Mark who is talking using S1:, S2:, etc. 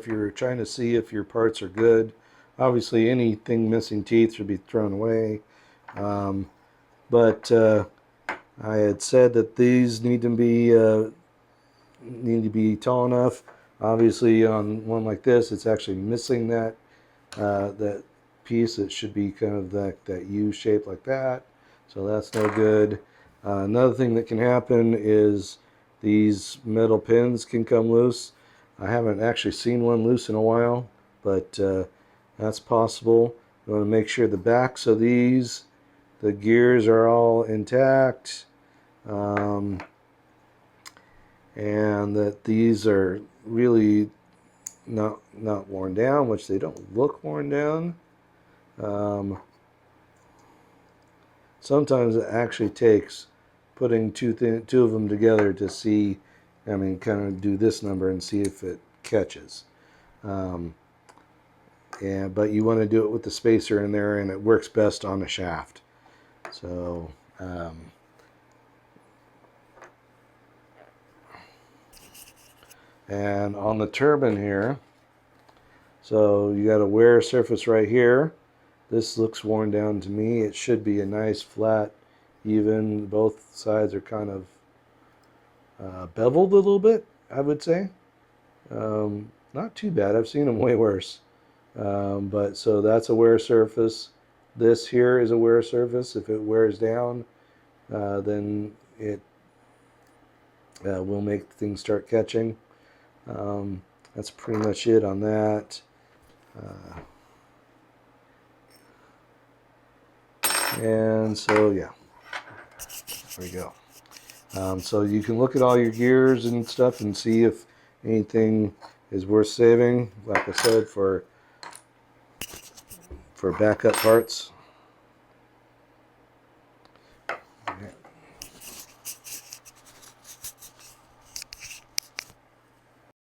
S1: if you're trying to see if your parts are good. Obviously, anything missing teeth should be thrown away. But I had said that these need to be tall enough. Obviously, on one like this, it's actually missing that piece. It should be kind of that U shape like that. So that's no good. Another thing that can happen is these metal pins can come loose. I haven't actually seen one loose in a while, but that's possible. You want to make sure the backs of these, the gears are all intact, and that these are really not worn down, which they don't look worn down. Sometimes it actually takes putting two of them together to see, I mean, kind of do this number and see if it catches. But you want to do it with the spacer in there, and it works best on a shaft. So, and on the turbine here, so you got a wear surface right here. This looks worn down to me. It should be a nice flat, even. Both sides are kind of beveled a little bit, I would say. Not too bad. I've seen them way worse. But so that's a wear surface. This here is a wear surface. If it wears down, then it will make things start catching. That's pretty much it on that. And so, yeah, there we go. So you can look at all your gears and stuff and see if anything is worth saving. Like I said, for backup parts.